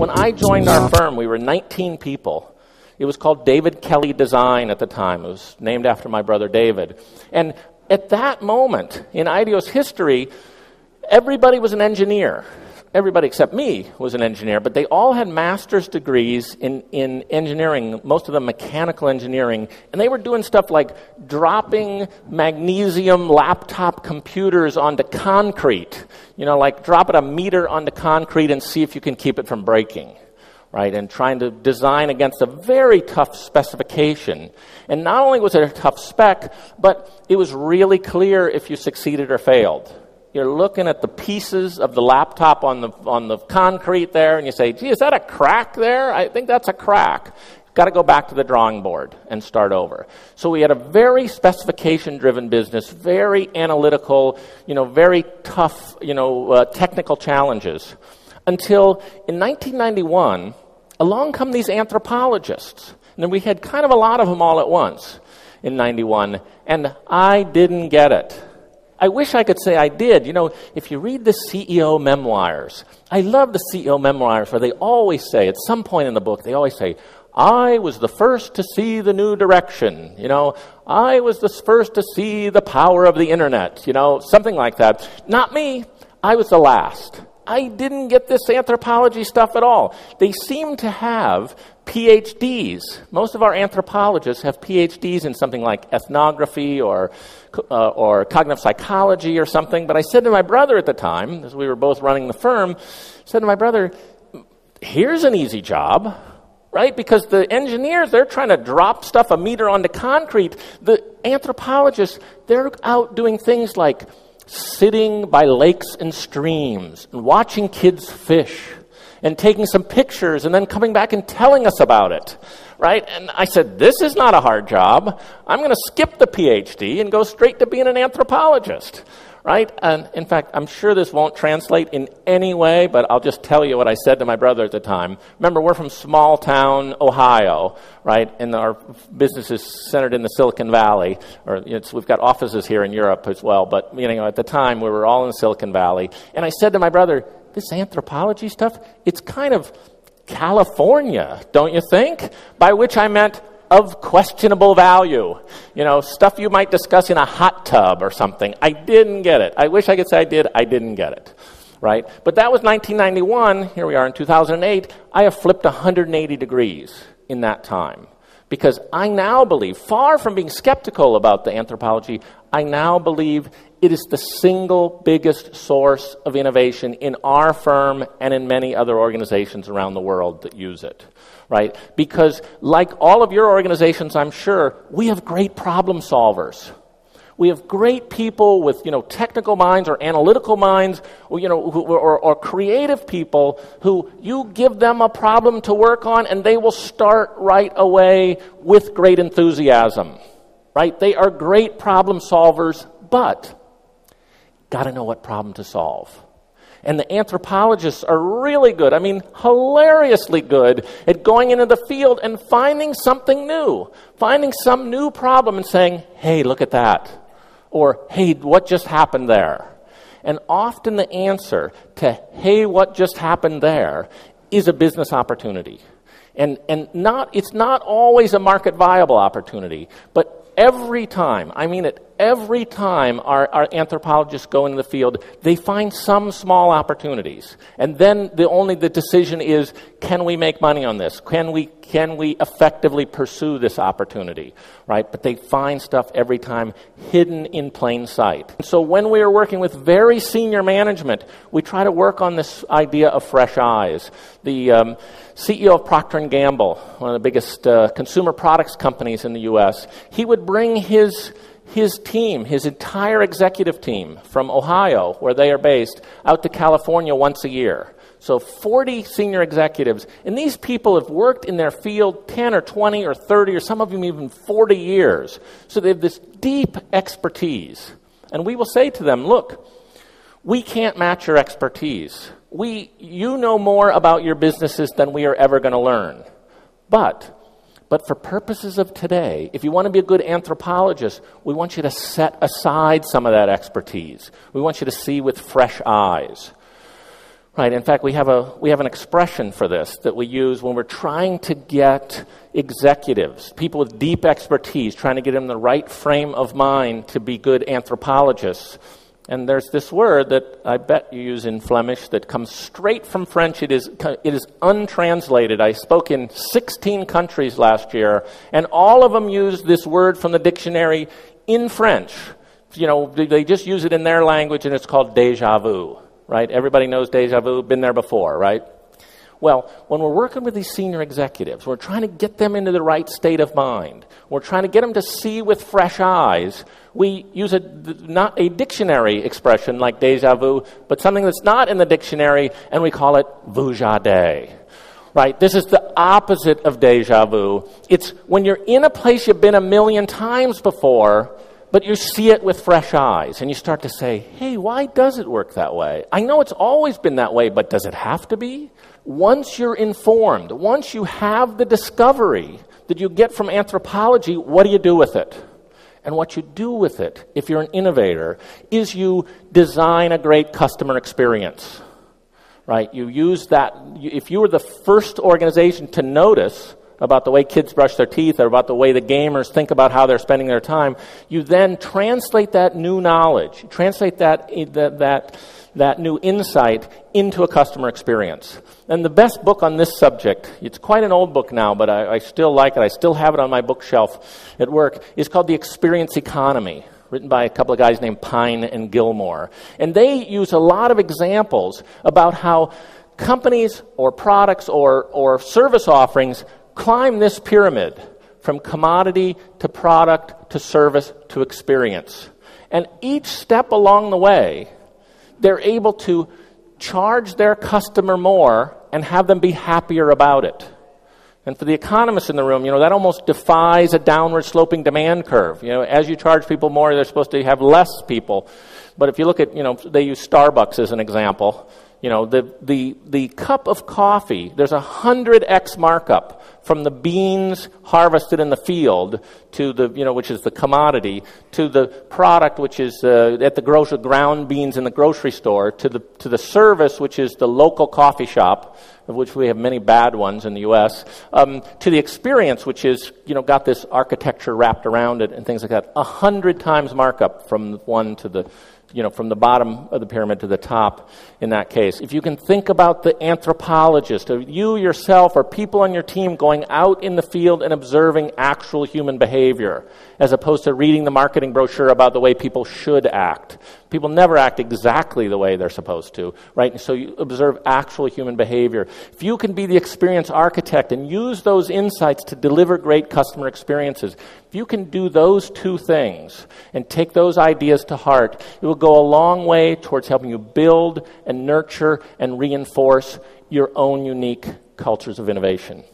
When I joined our firm, we were 19 people. It was called Kelley Design at the time. It was named after my brother David. And at that moment in IDEO's history, everybody was an engineer. Everybody except me was an engineer, but they all had master's degrees in engineering, most of them mechanical engineering, and they were doing stuff like dropping magnesium laptop computers onto concrete, like drop it a meter onto concrete and see if you can keep it from breaking, right? And trying to design against a very tough specification. And not only was it a tough spec, but it was really clear if you succeeded or failed. You're looking at the pieces of the laptop on the concrete there, and you say, gee, is that a crack there? I think that's a crack. Got to go back to the drawing board and start over. So we had a very specification-driven business, very analytical, very tough, technical challenges. Until in 1991, along come these anthropologists. And then we had kind of a lot of them all at once in 91, and I didn't get it. I wish I could say I did. If you read the CEO memoirs, I love the CEO memoirs where they always say, at some point in the book, they always say, I was the first to see the new direction. I was the first to see the power of the internet, something like that. Not me. I was the last. I didn't get this anthropology stuff at all. They seem to have PhDs. Most of our anthropologists have PhDs in something like ethnography or cognitive psychology or something. But I said to my brother at the time, as we were both running the firm, said to my brother, here's an easy job, right? Because the engineers, they're trying to drop stuff a meter onto concrete. The anthropologists, they're out doing things like sitting by lakes and streams and watching kids fish and taking some pictures and then coming back and telling us about it, right? And I said, this is not a hard job. I'm going to skip the PhD and go straight to being an anthropologist, right? And in fact, I'm sure this won't translate in any way, but I'll just tell you what I said to my brother at the time. Remember, we're from small town Ohio, right? And our business is centered in the Silicon Valley, we've got offices here in Europe as well. But at the time, we were all in Silicon Valley. And I said to my brother, this anthropology stuff, it's kind of California, don't you think? By which I meant of questionable value. Stuff you might discuss in a hot tub or something. I didn't get it. I wish I could say I did. I didn't get it, right? But that was 1991. Here we are in 2008. I have flipped 180 degrees in that time. Because I now believe, far from being skeptical about the anthropology, I now believe it is the single biggest source of innovation in our firm and in many other organizations around the world that use it, right? Because like all of your organizations, I'm sure, we have great problem solvers. We have great people with, technical minds or analytical minds, or creative people who you give them a problem to work on and they will start right away with great enthusiasm, right? They are great problem solvers, but got to know what problem to solve. And the anthropologists are really good, hilariously good at going into the field and finding something new, finding some new problem and saying, hey, look at that. Or, hey, what just happened there? And often the answer to, hey, what just happened there, is a business opportunity. And it's not always a market viable opportunity, but every time, every time our anthropologists go into the field, they find some small opportunities. And then the decision is, can we make money on this? Can we effectively pursue this opportunity, right? But they find stuff every time hidden in plain sight. And so when we are working with very senior management, we try to work on this idea of fresh eyes. The CEO of Procter & Gamble, one of the biggest consumer products companies in the U.S., he would bring his team, his entire executive team from Ohio, where they are based, out to California once a year. So 40 senior executives, and these people have worked in their field 10 or 20 or 30 or some of them even 40 years. So they have this deep expertise. And we will say to them, look, we can't match your expertise. You know more about your businesses than we are ever going to learn. But for purposes of today, if you want to be a good anthropologist, we want you to set aside some of that expertise. We want you to see with fresh eyes. Right. In fact, we have an expression for this that we use when we're trying to get executives, people with deep expertise, trying to get them in the right frame of mind to be good anthropologists. And there's this word that I bet you use in Flemish that comes straight from French. It is untranslated. I spoke in 16 countries last year, and all of them use this word from the dictionary in French. You know, they just use it in their language, and it's called déjà vu. Right? Everybody knows déjà vu, been there before, right? Well, when we're working with these senior executives, we're trying to get them into the right state of mind. We're trying to get them to see with fresh eyes. We use not a dictionary expression like déjà vu, but something that's not in the dictionary, and we call it vujade. Right? This is the opposite of déjà vu. It's when you're in a place you've been a million times before, but you see it with fresh eyes, and you start to say, hey, why does it work that way? I know it's always been that way, but does it have to be? Once you're informed, once you have the discovery that you get from anthropology, what do you do with it? And what you do with it, if you're an innovator, is you design a great customer experience. Right? You use that. If you were the first organization to notice about the way kids brush their teeth or about the way the gamers think about how they're spending their time, you then translate that new knowledge, translate that new insight into a customer experience. And the best book on this subject, it's quite an old book now, but I still like it. I still have it on my bookshelf at work, is called The Experience Economy, written by a couple of guys named Pine and Gilmore. And they use a lot of examples about how companies or products or service offerings climb this pyramid from commodity to product to service to experience. And each step along the way, they're able to charge their customer more and have them be happier about it. And for the economists in the room, that almost defies a downward sloping demand curve. As you charge people more, they're supposed to have less people. But if you look at, they use Starbucks as an example. The cup of coffee, there's 100x markup from the beans harvested in the field to the, which is the commodity, to the product, which is at the ground beans in the grocery store, to the service, which is the local coffee shop, of which we have many bad ones in the U.S., to the experience, which is, got this architecture wrapped around it and things like that. 100 times markup from one to the, from the bottom of the pyramid to the top in that case. If you can think about the anthropologist, or you yourself or people on your team going out in the field and observing actual human behavior, as opposed to reading the marketing brochure about the way people should act. People never act exactly the way they're supposed to, right? And so you observe actual human behavior. If you can be the experience architect and use those insights to deliver great customer experiences, if you can do those two things and take those ideas to heart, it will go a long way towards helping you build and nurture and reinforce your own unique cultures of innovation.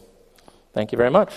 Thank you very much.